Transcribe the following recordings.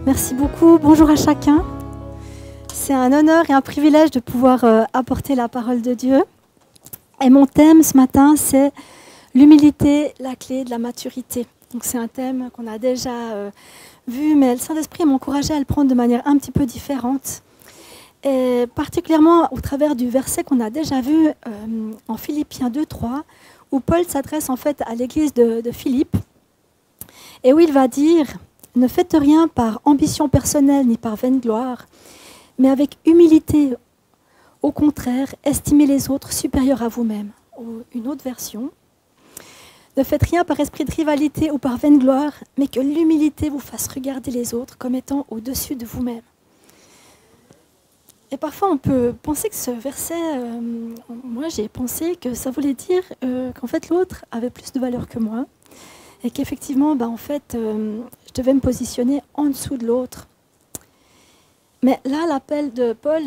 Merci beaucoup. Bonjour à chacun. C'est un honneur et un privilège de pouvoir apporter la parole de Dieu. Et mon thème ce matin, c'est l'humilité, la clé de la maturité. Donc c'est un thème qu'on a déjà vu, mais le Saint-Esprit m'a encouragé à le prendre de manière un petit peu différente. Et particulièrement au travers du verset qu'on a déjà vu en Philippiens 2:3, où Paul s'adresse en fait à l'église de Philippe, et où il va dire « Ne faites rien par ambition personnelle ni par vaine gloire, mais avec humilité. Au contraire, estimez les autres supérieurs à vous-même. » Ou une autre version. « Ne faites rien par esprit de rivalité ou par vaine gloire, mais que l'humilité vous fasse regarder les autres comme étant au-dessus de vous-même. » Et parfois, on peut penser que ce verset, moi j'ai pensé que ça voulait dire qu'en fait l'autre avait plus de valeur que moi et qu'effectivement, je devais me positionner en dessous de l'autre. Mais là, l'appel de Paul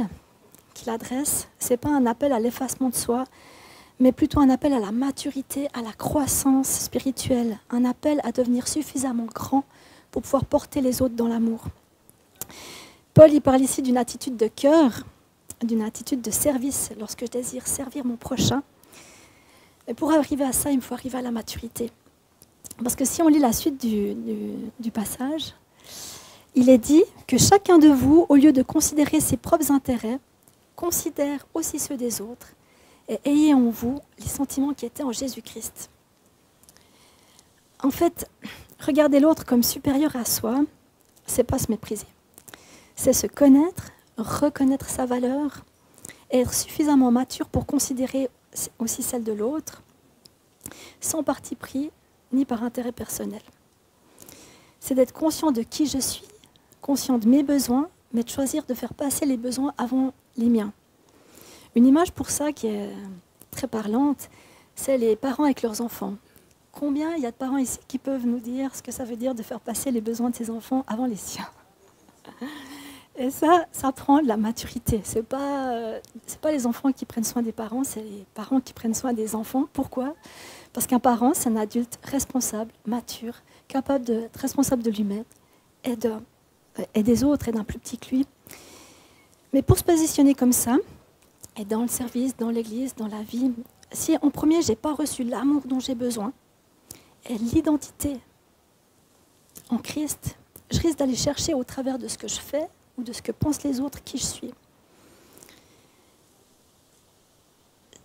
qu'il adresse, ce n'est pas un appel à l'effacement de soi, mais plutôt un appel à la maturité, à la croissance spirituelle, un appel à devenir suffisamment grand pour pouvoir porter les autres dans l'amour. Paul il parle ici d'une attitude de cœur, d'une attitude de service, lorsque je désire servir mon prochain. Et pour arriver à ça, il me faut arriver à la maturité. Parce que si on lit la suite du passage, il est dit que chacun de vous, au lieu de considérer ses propres intérêts, considère aussi ceux des autres et ayez en vous les sentiments qui étaient en Jésus-Christ. En fait, regarder l'autre comme supérieur à soi, c'est pas se mépriser. C'est se connaître, reconnaître sa valeur et être suffisamment mature pour considérer aussi celle de l'autre, sans parti pris ni par intérêt personnel. C'est d'être conscient de qui je suis, conscient de mes besoins, mais de choisir de faire passer les besoins avant les miens. Une image pour ça qui est très parlante, c'est les parents avec leurs enfants. Combien il y a de parents ici qui peuvent nous dire ce que ça veut dire de faire passer les besoins de ses enfants avant les siens? Et ça prend de la maturité. C'est pas les enfants qui prennent soin des parents, c'est les parents qui prennent soin des enfants. Pourquoi? Parce qu'un parent, c'est un adulte responsable, mature, capable d'être responsable de lui-même et des autres et d'un plus petit que lui. Mais pour se positionner comme ça, et dans le service, dans l'église, dans la vie, si en premier, je n'ai pas reçu l'amour dont j'ai besoin et l'identité en Christ, je risque d'aller chercher au travers de ce que je fais ou de ce que pensent les autres qui je suis.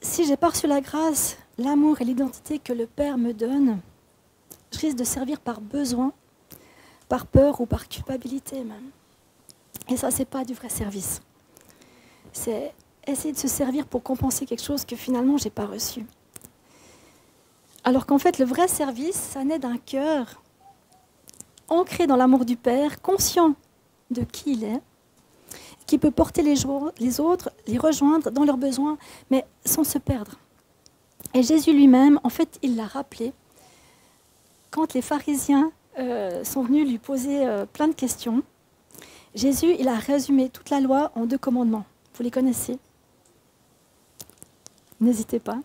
Si je n'ai pas reçu la grâce, l'amour et l'identité que le Père me donne, je risque de servir par besoin, par peur ou par culpabilité même. Et ça, ce n'est pas du vrai service. C'est essayer de se servir pour compenser quelque chose que finalement, je n'ai pas reçu. Alors qu'en fait, le vrai service, ça naît d'un cœur ancré dans l'amour du Père, conscient de qui il est, qui peut porter les autres, les rejoindre dans leurs besoins, mais sans se perdre. Et Jésus lui-même, en fait, il l'a rappelé quand les pharisiens sont venus lui poser plein de questions. Jésus, il a résumé toute la loi en 2 commandements. Vous les connaissez? N'hésitez pas.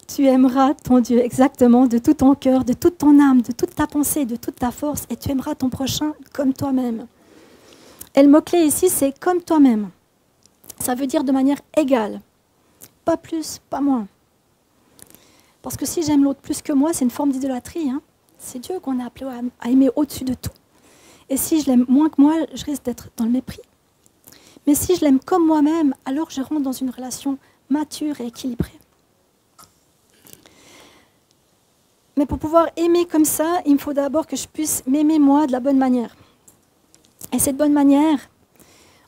Tu aimeras ton Dieu exactement de tout ton cœur, de toute ton âme, de toute ta pensée, de toute ta force, et tu aimeras ton prochain comme toi-même. Et le mot-clé ici, c'est « comme toi-même ». Ça veut dire de manière égale, pas plus, pas moins. Parce que si j'aime l'autre plus que moi, c'est une forme d'idolâtrie. Hein. C'est Dieu qu'on a appelé à aimer au-dessus de tout. Et si je l'aime moins que moi, je risque d'être dans le mépris. Mais si je l'aime comme moi-même, alors je rentre dans une relation mature et équilibrée. Mais pour pouvoir aimer comme ça, il me faut d'abord que je puisse m'aimer moi de la bonne manière. Et cette bonne manière,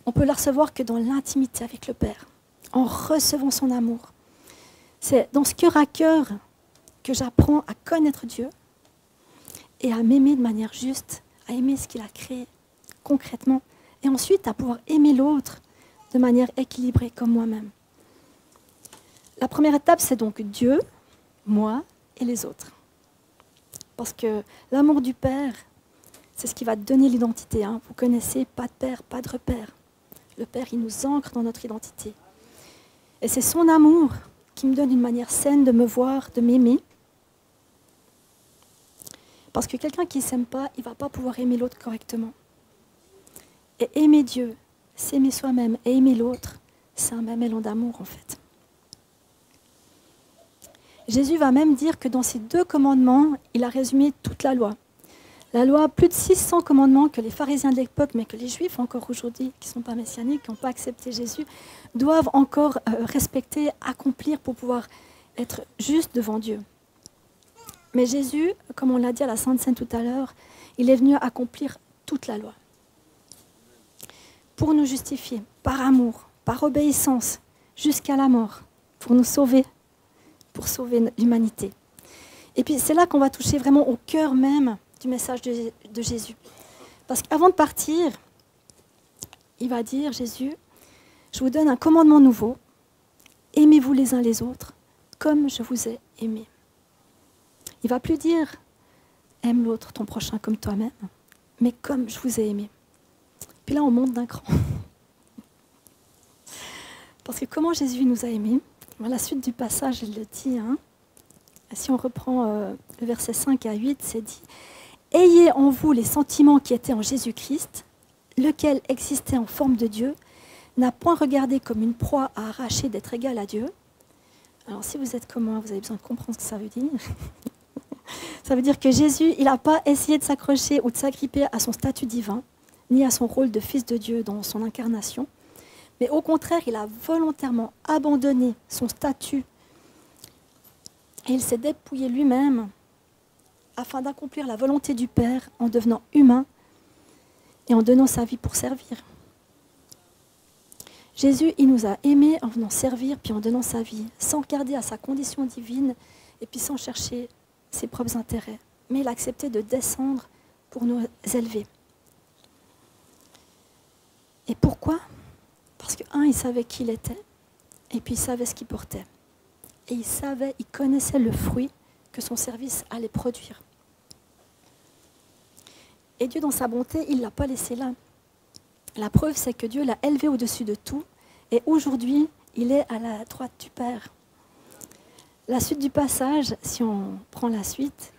on peut la recevoir que dans l'intimité avec le Père, en recevant son amour. C'est dans ce cœur à cœur que j'apprends à connaître Dieu et à m'aimer de manière juste, à aimer ce qu'il a créé concrètement, et ensuite à pouvoir aimer l'autre de manière équilibrée comme moi-même. La première étape, c'est donc Dieu, moi et les autres. Parce que l'amour du Père, c'est ce qui va donner l'identité. Hein. Vous connaissez, pas de père, pas de repère. Le Père, il nous ancre dans notre identité. Et c'est son amour qui me donne une manière saine de me voir, de m'aimer. Parce que quelqu'un qui ne s'aime pas, il ne va pas pouvoir aimer l'autre correctement. Et aimer Dieu, s'aimer soi-même et aimer l'autre, c'est un même élan d'amour en fait. Jésus va même dire que dans ces 2 commandements, il a résumé toute la loi. La loi, plus de 600 commandements que les pharisiens de l'époque, mais que les juifs encore aujourd'hui, qui ne sont pas messianiques, qui n'ont pas accepté Jésus, doivent encore respecter, accomplir pour pouvoir être justes devant Dieu. Mais Jésus, comme on l'a dit à la Sainte Seine tout à l'heure, il est venu accomplir toute la loi. Pour nous justifier, par amour, par obéissance, jusqu'à la mort, pour nous sauver, pour sauver l'humanité. Et puis c'est là qu'on va toucher vraiment au cœur même du message de Jésus. Parce qu'avant de partir, il va dire, Jésus, je vous donne un commandement nouveau, aimez-vous les uns les autres, comme je vous ai aimé. Il ne va plus dire, aime l'autre, ton prochain comme toi-même, mais comme je vous ai aimé. Puis là, on monte d'un cran. Parce que comment Jésus nous a aimés, à la suite du passage, il le dit, si on reprend le verset 5 à 8, c'est dit « Ayez en vous les sentiments qui étaient en Jésus-Christ, lequel existait en forme de Dieu, n'a point regardé comme une proie à arracher d'être égal à Dieu. » Alors si vous êtes comme moi, vous avez besoin de comprendre ce que ça veut dire. Ça veut dire que Jésus, il n'a pas essayé de s'accrocher ou de s'agripper à son statut divin, ni à son rôle de fils de Dieu dans son incarnation, mais au contraire, il a volontairement abandonné son statut et il s'est dépouillé lui-même afin d'accomplir la volonté du Père en devenant humain et en donnant sa vie pour servir. Jésus, il nous a aimés en venant servir puis en donnant sa vie, sans garder à sa condition divine et puis sans chercher ses propres intérêts. Mais il a accepté de descendre pour nous élever. Et pourquoi ? Parce que, il savait qui il était, et puis il savait ce qu'il portait. Et il connaissait le fruit que son service allait produire. Et Dieu, dans sa bonté, il ne l'a pas laissé là. La preuve, c'est que Dieu l'a élevé au-dessus de tout, et aujourd'hui, il est à la droite du Père. La suite du passage, si on prend la suite,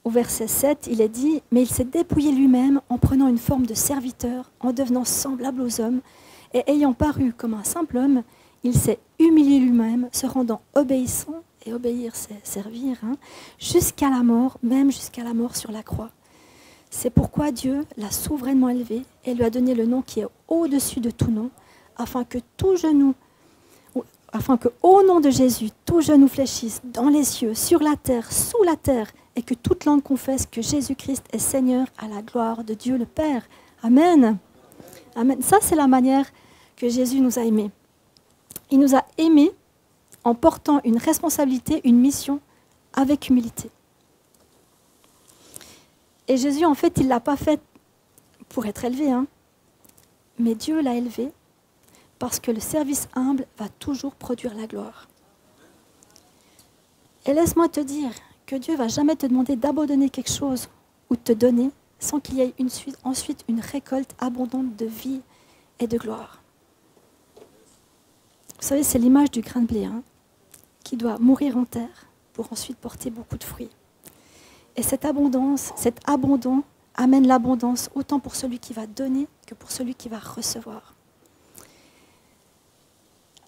au verset 7, il est dit « Mais il s'est dépouillé lui-même en prenant une forme de serviteur, en devenant semblable aux hommes, et ayant paru comme un simple homme, il s'est humilié lui-même, se rendant obéissant, et obéir c'est servir, jusqu'à la mort, même jusqu'à la mort sur la croix. C'est pourquoi Dieu l'a souverainement élevé et lui a donné le nom qui est au-dessus de tout nom, afin que au nom de Jésus, tout genou fléchisse dans les cieux, sur la terre, sous la terre, et que toute langue confesse que Jésus-Christ est Seigneur à la gloire de Dieu le Père. Amen. Amen. Ça, c'est la manière que Jésus nous a aimés. Il nous a aimés en portant une responsabilité, une mission, avec humilité. Et Jésus, en fait, il ne l'a pas fait pour être élevé, mais Dieu l'a élevé parce que le service humble va toujours produire la gloire. Et laisse-moi te dire que Dieu ne va jamais te demander d'abandonner quelque chose ou de te donner sans qu'il y ait ensuite une récolte abondante de vie et de gloire. Vous savez, c'est l'image du grain de blé qui doit mourir en terre pour ensuite porter beaucoup de fruits. Et cette abondance, cet abondant amène l'abondance autant pour celui qui va donner que pour celui qui va recevoir.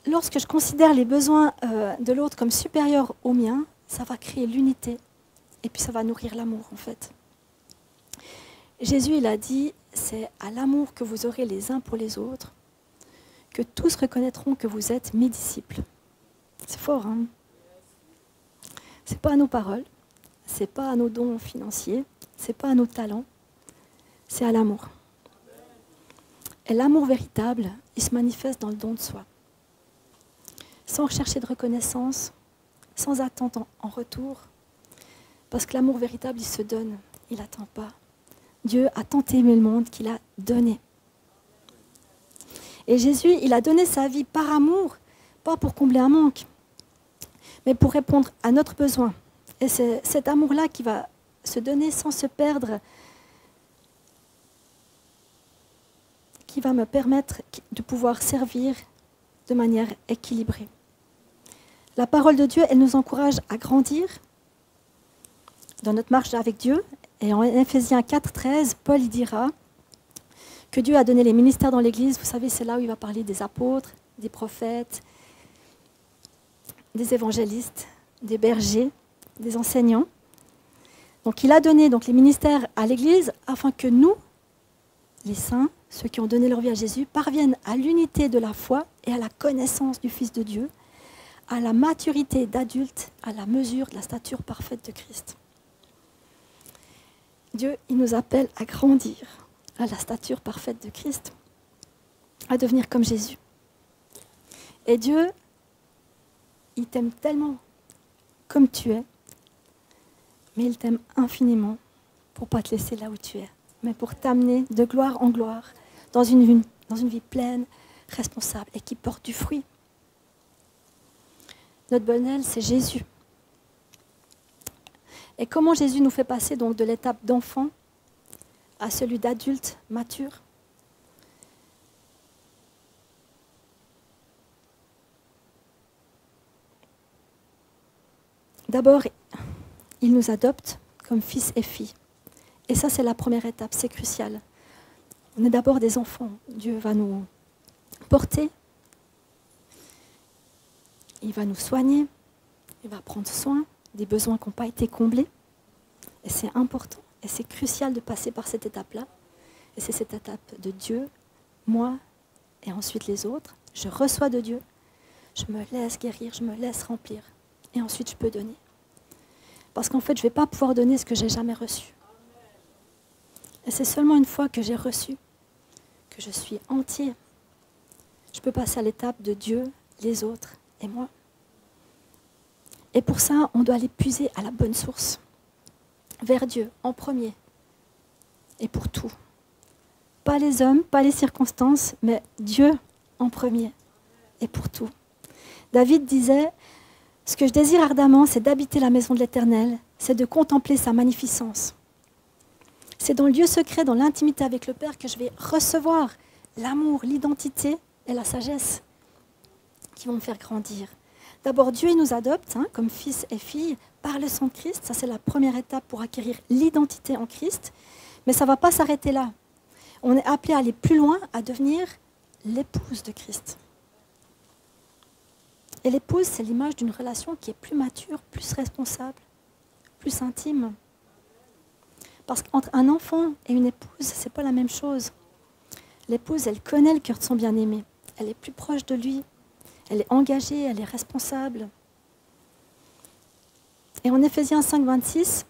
Lorsque je considère les besoins de l'autre comme supérieurs aux miens, ça va créer l'unité et puis ça va nourrir l'amour en fait. Jésus, il a dit, c'est à l'amour que vous aurez les uns pour les autres que tous reconnaîtront que vous êtes mes disciples. C'est fort, C'est pas à nos paroles, c'est pas à nos dons financiers, c'est pas à nos talents, c'est à l'amour. Et l'amour véritable, il se manifeste dans le don de soi. Sans rechercher de reconnaissance, sans attente en retour, parce que l'amour véritable, il se donne, il n'attend pas. Dieu a tant aimé le monde qu'il a donné. Et Jésus, il a donné sa vie par amour, pas pour combler un manque, mais pour répondre à notre besoin. Et c'est cet amour-là qui va se donner sans se perdre, qui va me permettre de pouvoir servir de manière équilibrée. La parole de Dieu, elle nous encourage à grandir dans notre marche avec Dieu Et en Éphésiens 4,13, Paul il dira que Dieu a donné les ministères dans l'Église. Vous savez, c'est là où il va parler des apôtres, des prophètes, des évangélistes, des bergers, des enseignants. Donc il a donné donc, les ministères à l'Église afin que nous, les saints, ceux qui ont donné leur vie à Jésus, parviennent à l'unité de la foi et à la connaissance du Fils de Dieu, à la maturité d'adulte, à la mesure de la stature parfaite de Christ. Dieu, il nous appelle à grandir à la stature parfaite de Christ, à devenir comme Jésus. Et Dieu, il t'aime tellement comme tu es, mais il t'aime infiniment pour ne pas te laisser là où tu es, mais pour t'amener de gloire en gloire dans une vie pleine, responsable et qui porte du fruit. Notre bonheur, c'est Jésus. Et comment Jésus nous fait passer donc de l'étape d'enfant à celui d'adulte mature? D'abord, il nous adopte comme fils et filles. Et ça, c'est la première étape, c'est crucial. On est d'abord des enfants. Dieu va nous porter, il va nous soigner, il va prendre soin des besoins qui n'ont pas été comblés. Et c'est important, et c'est crucial de passer par cette étape-là. Et c'est cette étape de Dieu, moi, et ensuite les autres. Je reçois de Dieu, je me laisse guérir, je me laisse remplir. Et ensuite, je peux donner. Parce qu'en fait, je ne vais pas pouvoir donner ce que je n'ai jamais reçu. Et c'est seulement une fois que j'ai reçu, que je suis entier, je peux passer à l'étape de Dieu, les autres et moi. Et pour ça, on doit aller puiser à la bonne source, vers Dieu en premier, et pour tout. Pas les hommes, pas les circonstances, mais Dieu en premier, et pour tout. David disait, « Ce que je désire ardemment, c'est d'habiter la maison de l'Éternel, c'est de contempler sa magnificence. » C'est dans le lieu secret, dans l'intimité avec le Père, que je vais recevoir l'amour, l'identité et la sagesse qui vont me faire grandir. D'abord, Dieu il nous adopte comme fils et filles par le sang de Christ. Ça, c'est la première étape pour acquérir l'identité en Christ. Mais ça ne va pas s'arrêter là. On est appelé à aller plus loin, à devenir l'épouse de Christ. Et l'épouse, c'est l'image d'une relation qui est plus mature, plus responsable, plus intime. Parce qu'entre un enfant et une épouse, ce n'est pas la même chose. L'épouse, elle connaît le cœur de son bien-aimé. Elle est plus proche de lui. Elle est engagée, elle est responsable. Et en Éphésiens 5, 26,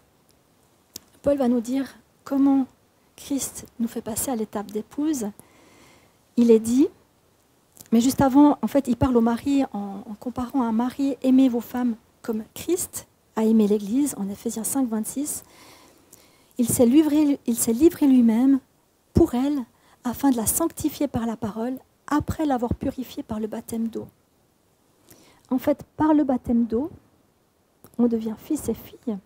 Paul va nous dire comment Christ nous fait passer à l'étape d'épouse. Il est dit, mais juste avant, en fait, il parle au mari en comparant à un mari, aimez vos femmes comme Christ a aimé l'Église, en Éphésiens 5, 26. Il s'est livré lui-même pour elle, afin de la sanctifier par la parole, après l'avoir purifiée par le baptême d'eau. En fait, par le baptême d'eau, on devient fils et filles.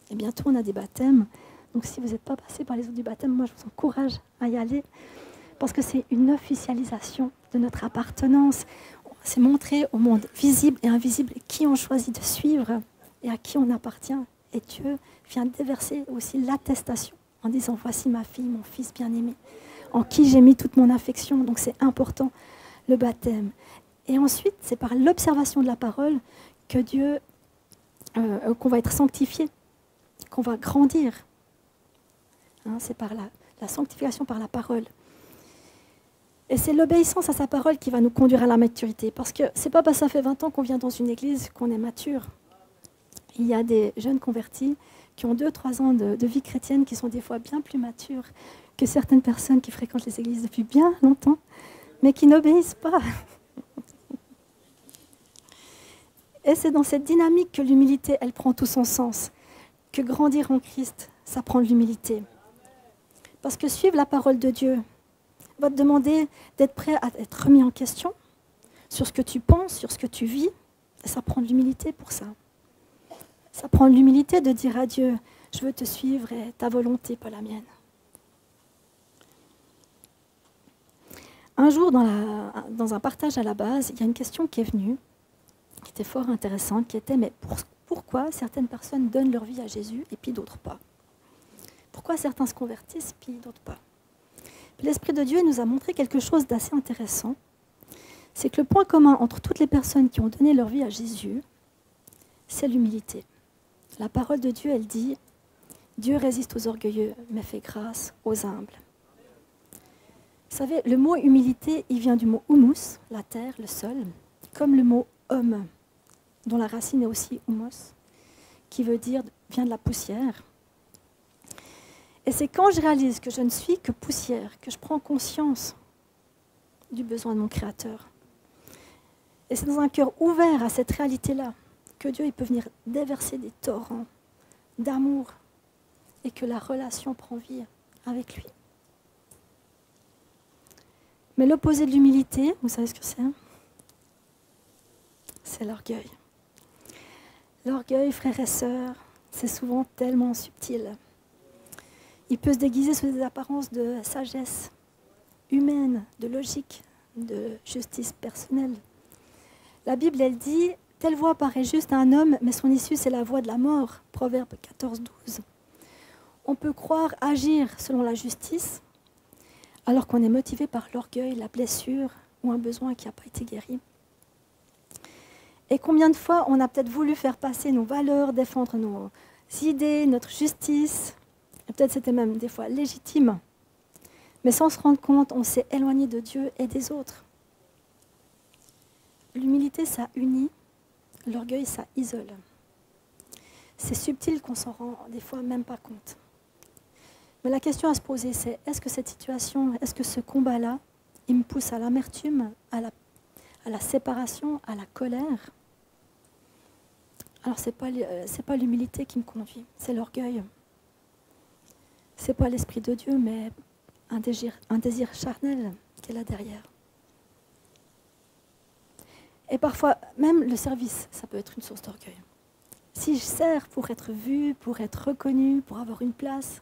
Et bientôt, on a des baptêmes. Donc, si vous n'êtes pas passé par les eaux du baptême, moi, je vous encourage à y aller. Parce que c'est une officialisation de notre appartenance. C'est montrer au monde visible et invisible qui on choisit de suivre et à qui on appartient. Et Dieu vient déverser aussi l'attestation en disant « Voici ma fille, mon fils bien-aimé, en qui j'ai mis toute mon affection. » Donc c'est important, le baptême. Et ensuite, c'est par l'observation de la parole que Dieu, qu'on va être sanctifié, qu'on va grandir. C'est par la sanctification par la parole. Et c'est l'obéissance à sa parole qui va nous conduire à la maturité. Parce que ce n'est pas parce que ça fait 20 ans qu'on vient dans une église qu'on est mature. Il y a des jeunes convertis qui ont 2-3 ans de vie chrétienne qui sont des fois bien plus matures que certaines personnes qui fréquentent les églises depuis bien longtemps, mais qui n'obéissent pas. Et c'est dans cette dynamique que l'humilité, elle prend tout son sens. Que grandir en Christ, ça prend de l'humilité. Parce que suivre la parole de Dieu va te demander d'être prêt à être remis en question sur ce que tu penses, sur ce que tu vis. Et ça prend de l'humilité pour ça. Ça prend de l'humilité de dire à Dieu, je veux te suivre et ta volonté, pas la mienne. Un jour, dans un partage à la base, il y a une question qui est venue, qui était fort intéressante, qui était, mais pourquoi certaines personnes donnent leur vie à Jésus et puis d'autres pas? pourquoi certains se convertissent, puis d'autres pas. Puis l'Esprit de Dieu nous a montré quelque chose d'assez intéressant. C'est que le point commun entre toutes les personnes qui ont donné leur vie à Jésus, c'est l'humilité. La parole de Dieu, elle dit « Dieu résiste aux orgueilleux, mais fait grâce aux humbles ». Vous savez, le mot humilité, il vient du mot humus, la terre, le sol, comme le mot homme, dont la racine est aussi humus, qui vient de la poussière. Et c'est quand je réalise que je ne suis que poussière, que je prends conscience du besoin de mon Créateur. Et c'est dans un cœur ouvert à cette réalité-là que Dieu il peut venir déverser des torrents d'amour et que la relation prend vie avec lui. Mais l'opposé de l'humilité, vous savez ce que c'est? C'est l'orgueil. L'orgueil, frères et sœurs, c'est souvent tellement subtil. Il peut se déguiser sous des apparences de sagesse humaine, de logique, de justice personnelle. La Bible, elle dit « Telle voie paraît juste à un homme, mais son issue, c'est la voie de la mort » Proverbe 14, 12. On peut croire agir selon la justice, alors qu'on est motivé par l'orgueil, la blessure ou un besoin qui n'a pas été guéri. Et combien de fois on a peut-être voulu faire passer nos valeurs, défendre nos idées, notre justice, et peut-être c'était même des fois légitime, mais sans se rendre compte, on s'est éloigné de Dieu et des autres. L'humilité, ça unit, l'orgueil, ça isole. C'est subtil qu'on s'en rend des fois même pas compte. Mais la question à se poser, c'est est-ce que cette situation, est-ce que ce combat-là, il me pousse à l'amertume, à la séparation, à la colère? Alors, ce n'est pas l'humilité qui me conduit, c'est l'orgueil. Ce n'est pas l'Esprit de Dieu, mais un désir charnel qui est là derrière. Et parfois, même le service, ça peut être une source d'orgueil. Si je sers pour être vu, pour être reconnu, pour avoir une place,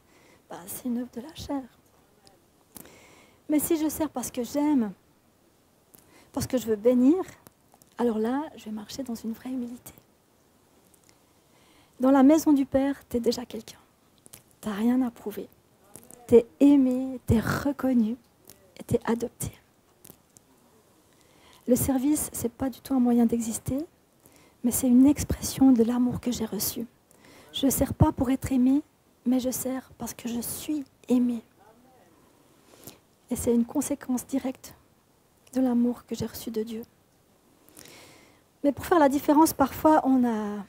c'est une œuvre de la chair. Mais si je sers parce que j'aime, parce que je veux bénir, alors là, je vais marcher dans une vraie humilité. Dans la maison du Père, tu es déjà quelqu'un. Tu n'as rien à prouver. Tu es aimé, tu es reconnu et tu es adopté. Le service, ce n'est pas du tout un moyen d'exister, mais c'est une expression de l'amour que j'ai reçu. Je ne sers pas pour être aimé, mais je sers parce que je suis aimé. Et c'est une conséquence directe de l'amour que j'ai reçu de Dieu. Mais pour faire la différence, parfois, on a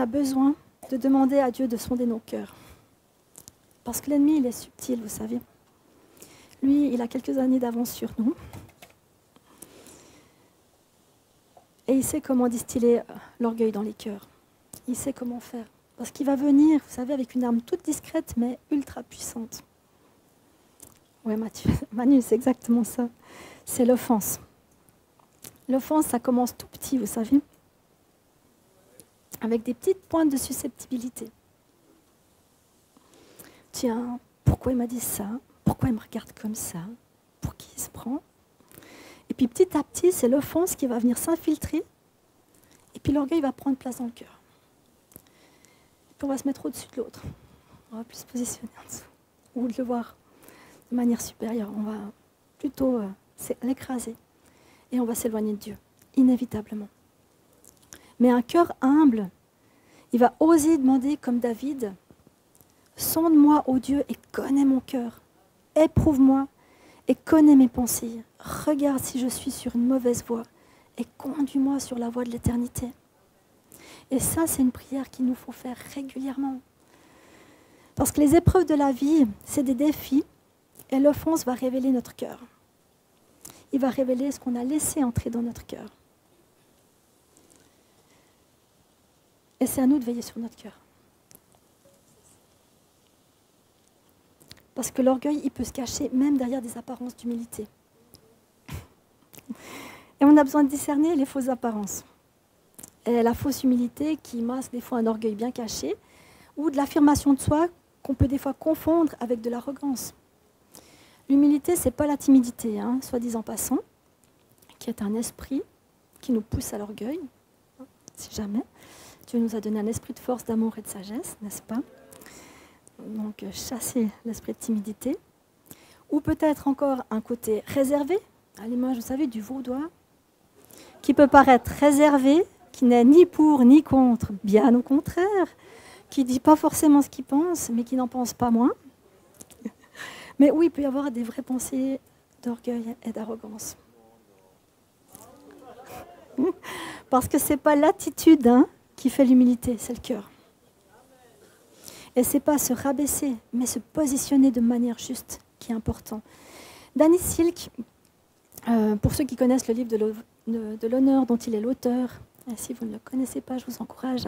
besoin de demander à Dieu de sonder nos cœurs. Parce que l'ennemi, il est subtil, vous savez. Lui, il a quelques années d'avance sur nous. Et il sait comment distiller l'orgueil dans les cœurs. Il sait comment faire. Parce qu'il va venir, vous savez, avec une arme toute discrète, mais ultra puissante. Oui, Manu, c'est exactement ça. C'est l'offense. L'offense, ça commence tout petit, vous savez, avec des petites pointes de susceptibilité. Tiens, pourquoi il m'a dit ça? Pourquoi il me regarde comme ça? Pour qui il se prend? Et puis petit à petit, c'est l'offense qui va venir s'infiltrer. Et puis l'orgueil va prendre place dans le cœur. Et puis on va se mettre au-dessus de l'autre. On va plus se positionner en dessous. Ou de le voir de manière supérieure. On va plutôt l'écraser. Et on va s'éloigner de Dieu, inévitablement. Mais un cœur humble, il va oser demander comme David, « Sonde-moi, ô Dieu, et connais mon cœur. Éprouve-moi et connais mes pensées. Regarde si je suis sur une mauvaise voie et conduis-moi sur la voie de l'éternité. » Et ça, c'est une prière qu'il nous faut faire régulièrement. Parce que les épreuves de la vie, c'est des défis et l'offense va révéler notre cœur. Il va révéler ce qu'on a laissé entrer dans notre cœur. Et c'est à nous de veiller sur notre cœur. Parce que l'orgueil, il peut se cacher même derrière des apparences d'humilité. Et on a besoin de discerner les fausses apparences. Et la fausse humilité qui masque des fois un orgueil bien caché, ou de l'affirmation de soi qu'on peut des fois confondre avec de l'arrogance. L'humilité, ce n'est pas la timidité, soit disant passant, qui est un esprit qui nous pousse à l'orgueil, si jamais. Dieu nous a donné un esprit de force, d'amour et de sagesse, n'est-ce pas? Donc, chasser l'esprit de timidité. Ou peut-être encore un côté réservé, à l'image, vous savez, du vaudois, qui peut paraître réservé, qui n'est ni pour ni contre, bien au contraire, qui ne dit pas forcément ce qu'il pense, mais qui n'en pense pas moins. Mais oui, il peut y avoir des vraies pensées d'orgueil et d'arrogance. Parce que ce n'est pas l'attitude qui fait l'humilité, c'est le cœur. Et ce n'est pas se rabaisser, mais se positionner de manière juste qui est important. Danny Silk, pour ceux qui connaissent le livre de l'honneur dont il est l'auteur, et si vous ne le connaissez pas, je vous encourage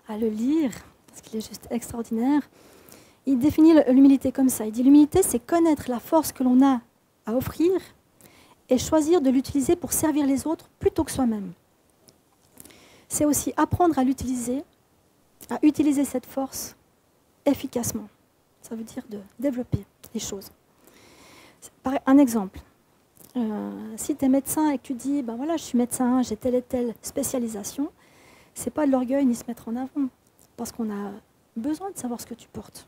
à le lire, parce qu'il est juste extraordinaire. Il définit l'humilité comme ça. Il dit l'humilité, c'est connaître la force que l'on a à offrir et choisir de l'utiliser pour servir les autres plutôt que soi-même. C'est aussi apprendre à utiliser cette force efficacement. Ça veut dire de développer les choses. Un exemple. Si tu es médecin et que tu dis, ben voilà, je suis médecin, j'ai telle et telle spécialisation, ce n'est pas de l'orgueil ni se mettre en avant, parce qu'on a besoin de savoir ce que tu portes.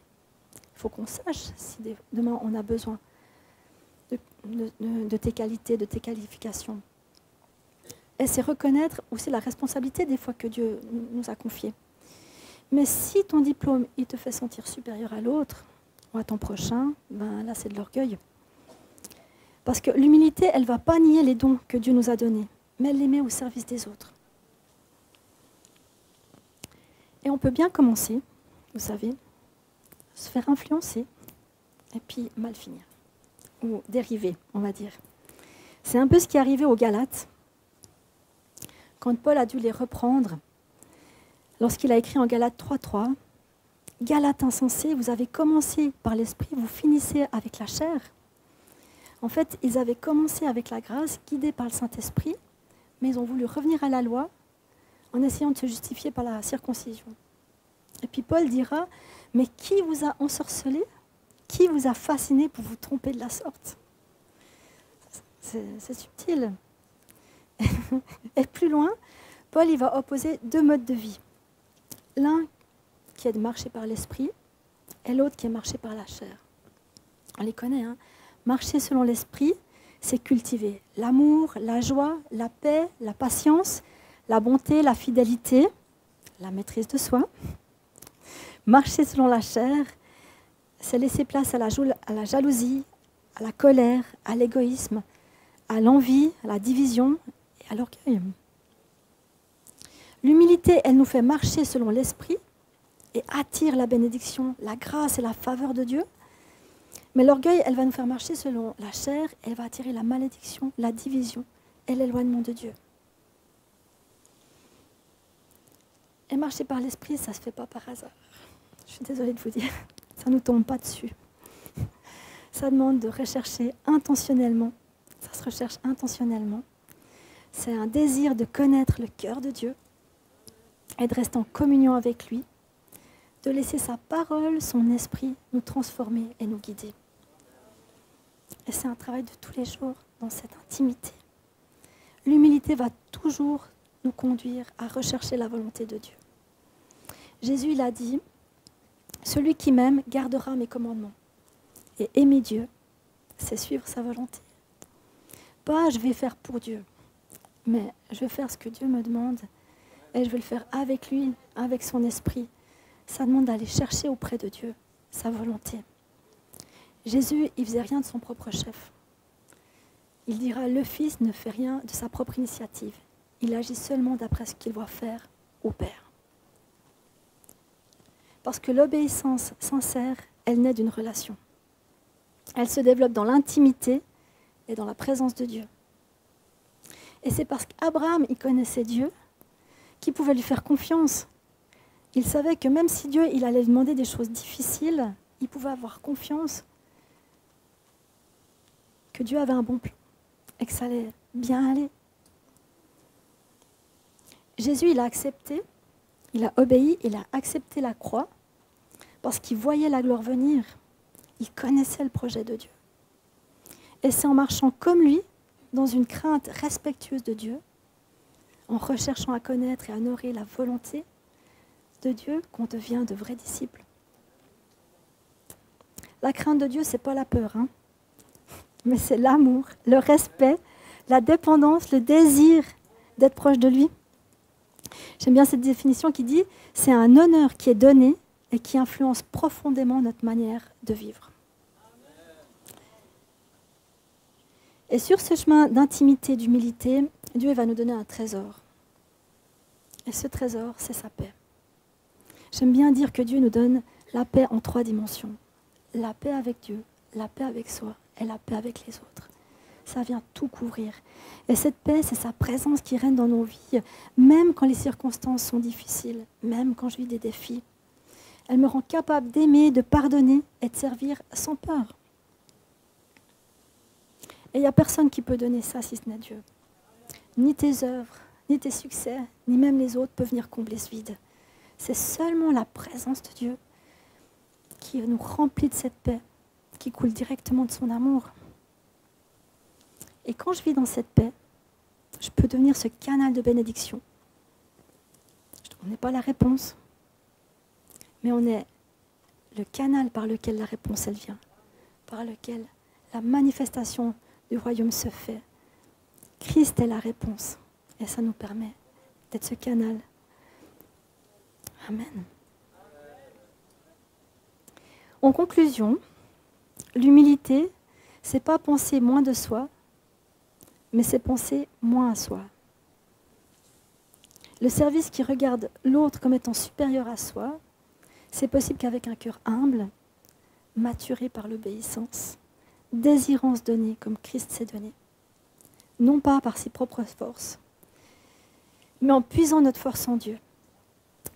Il faut qu'on sache si demain on a besoin de tes qualités, de tes qualifications. Et c'est reconnaître aussi la responsabilité des fois que Dieu nous a confiée. Mais si ton diplôme il te fait sentir supérieur à l'autre, ou à ton prochain, ben là c'est de l'orgueil. Parce que l'humilité, elle ne va pas nier les dons que Dieu nous a donnés, mais elle les met au service des autres. Et on peut bien commencer, vous savez, se faire influencer, et puis mal finir, ou dériver, on va dire. C'est un peu ce qui est arrivé aux Galates, quand Paul a dû les reprendre, lorsqu'il a écrit en Galates 3.3, « Galates insensés, vous avez commencé par l'esprit, vous finissez avec la chair ». En fait, ils avaient commencé avec la grâce, guidés par le Saint-Esprit, mais ils ont voulu revenir à la loi en essayant de se justifier par la circoncision. Et puis Paul dira, mais qui vous a ensorcelé? Qui vous a fasciné pour vous tromper de la sorte? C'est subtil. Et plus loin, Paul il va opposer deux modes de vie. L'un qui est de marcher par l'esprit et l'autre qui est marcher par la chair. On les connaît, hein? Marcher selon l'esprit, c'est cultiver l'amour, la joie, la paix, la patience, la bonté, la fidélité, la maîtrise de soi. Marcher selon la chair, c'est laisser place à la jalousie, à la colère, à l'égoïsme, à l'envie, à la division et à l'orgueil. L'humilité, elle nous fait marcher selon l'esprit et attire la bénédiction, la grâce et la faveur de Dieu. Mais l'orgueil, elle va nous faire marcher selon la chair, elle va attirer la malédiction, la division et l'éloignement de Dieu. Et marcher par l'esprit, ça ne se fait pas par hasard. Je suis désolée de vous dire, ça ne nous tombe pas dessus. Ça demande de rechercher intentionnellement, ça se recherche intentionnellement. C'est un désir de connaître le cœur de Dieu et de rester en communion avec lui, de laisser sa parole, son esprit nous transformer et nous guider. Et c'est un travail de tous les jours dans cette intimité. L'humilité va toujours nous conduire à rechercher la volonté de Dieu. Jésus, il a dit, « Celui qui m'aime gardera mes commandements. » Et aimer Dieu, c'est suivre sa volonté. Pas « je vais faire pour Dieu », mais je vais faire ce que Dieu me demande et je vais le faire avec lui, avec son esprit. Ça demande d'aller chercher auprès de Dieu sa volonté. Jésus, il ne faisait rien de son propre chef. Il dira, le Fils ne fait rien de sa propre initiative. Il agit seulement d'après ce qu'il doit faire au Père. Parce que l'obéissance sincère, elle naît d'une relation. Elle se développe dans l'intimité et dans la présence de Dieu. Et c'est parce qu'Abraham, il connaissait Dieu, qu'il pouvait lui faire confiance. Il savait que même si Dieu il allait lui demander des choses difficiles, il pouvait avoir confiance que Dieu avait un bon plan et que ça allait bien aller. Jésus, il a accepté, il a obéi, il a accepté la croix parce qu'il voyait la gloire venir. Il connaissait le projet de Dieu. Et c'est en marchant comme lui, dans une crainte respectueuse de Dieu, en recherchant à connaître et à honorer la volonté de Dieu qu'on devient de vrais disciples. La crainte de Dieu, ce n'est pas la peur, hein, mais c'est l'amour, le respect, la dépendance, le désir d'être proche de lui. J'aime bien cette définition qui dit « c'est un honneur qui est donné et qui influence profondément notre manière de vivre ». Et sur ce chemin d'intimité, d'humilité, Dieu va nous donner un trésor. Et ce trésor, c'est sa paix. J'aime bien dire que Dieu nous donne la paix en 3 dimensions. La paix avec Dieu, la paix avec soi et la paix avec les autres. Ça vient tout couvrir. Et cette paix, c'est sa présence qui règne dans nos vies, même quand les circonstances sont difficiles, même quand je vis des défis. Elle me rend capable d'aimer, de pardonner et de servir sans peur. Et il n'y a personne qui peut donner ça si ce n'est Dieu. Ni tes œuvres, ni tes succès, ni même les autres peuvent venir combler ce vide. C'est seulement la présence de Dieu qui nous remplit de cette paix, qui coule directement de son amour. Et quand je vis dans cette paix, je peux devenir ce canal de bénédiction. On n'est pas la réponse, mais on est le canal par lequel la réponse elle vient, par lequel la manifestation du royaume se fait. Christ est la réponse et ça nous permet d'être ce canal. Amen. En conclusion, l'humilité, c'est pas penser moins de soi, mais c'est penser moins à soi. Le service qui regarde l'autre comme étant supérieur à soi, c'est possible qu'avec un cœur humble, maturé par l'obéissance, désirant se donner comme Christ s'est donné, non pas par ses propres forces, mais en puisant notre force en Dieu,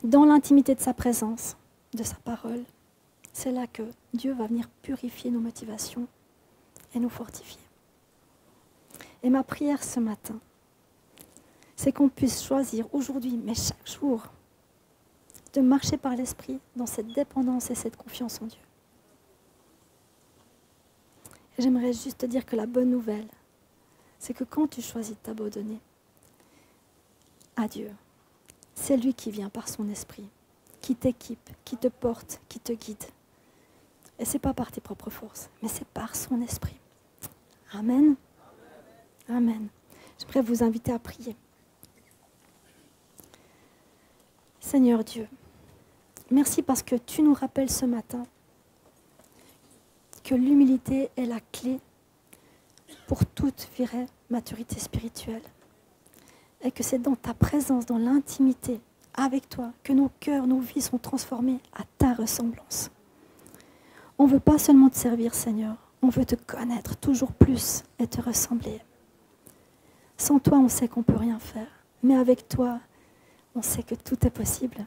dans l'intimité de sa présence, de sa parole. C'est là que Dieu va venir purifier nos motivations et nous fortifier. Et ma prière ce matin, c'est qu'on puisse choisir aujourd'hui, mais chaque jour, de marcher par l'Esprit dans cette dépendance et cette confiance en Dieu. Et j'aimerais juste te dire que la bonne nouvelle, c'est que quand tu choisis de t'abandonner à Dieu, c'est lui qui vient par son esprit, qui t'équipe, qui te porte, qui te guide. Et ce n'est pas par tes propres forces, mais c'est par son esprit. Amen. Amen. J'aimerais vous inviter à prier. Seigneur Dieu, merci parce que tu nous rappelles ce matin que l'humilité est la clé pour toute vraie maturité spirituelle. Et que c'est dans ta présence, dans l'intimité avec toi, que nos cœurs, nos vies sont transformés à ta ressemblance. On ne veut pas seulement te servir, Seigneur, on veut te connaître toujours plus et te ressembler. Sans toi, on sait qu'on ne peut rien faire, mais avec toi, on sait que tout est possible.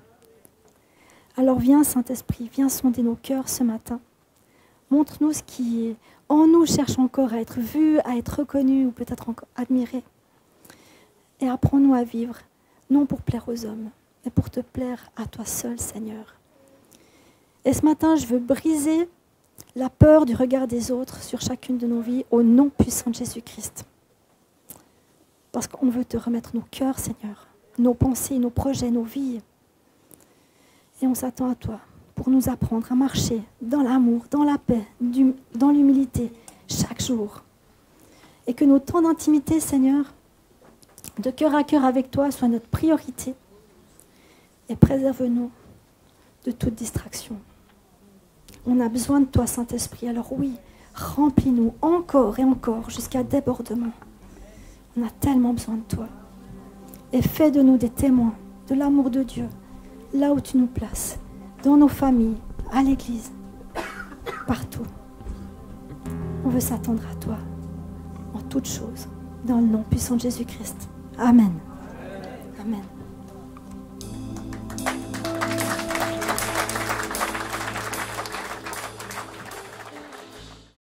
Alors viens, Saint-Esprit, viens sonder nos cœurs ce matin. Montre-nous ce qui, en nous, cherche encore à être vu, à être reconnu ou peut-être encore admiré. Et apprends-nous à vivre, non pour plaire aux hommes, mais pour te plaire à toi seul, Seigneur. Et ce matin, je veux briser la peur du regard des autres sur chacune de nos vies au nom puissant de Jésus-Christ. Parce qu'on veut te remettre nos cœurs, Seigneur, nos pensées, nos projets, nos vies. Et on s'attend à toi pour nous apprendre à marcher dans l'amour, dans la paix, dans l'humilité, chaque jour. Et que nos temps d'intimité, Seigneur, de cœur à cœur avec toi, soient notre priorité. Et préserve-nous de toute distraction. On a besoin de toi, Saint-Esprit. Alors oui, remplis-nous encore et encore jusqu'à débordement. On a tellement besoin de toi. Et fais de nous des témoins de l'amour de Dieu, là où tu nous places, dans nos familles, à l'église, partout. On veut s'attendre à toi, en toutes choses, dans le nom puissant de Jésus-Christ. Amen. Amen.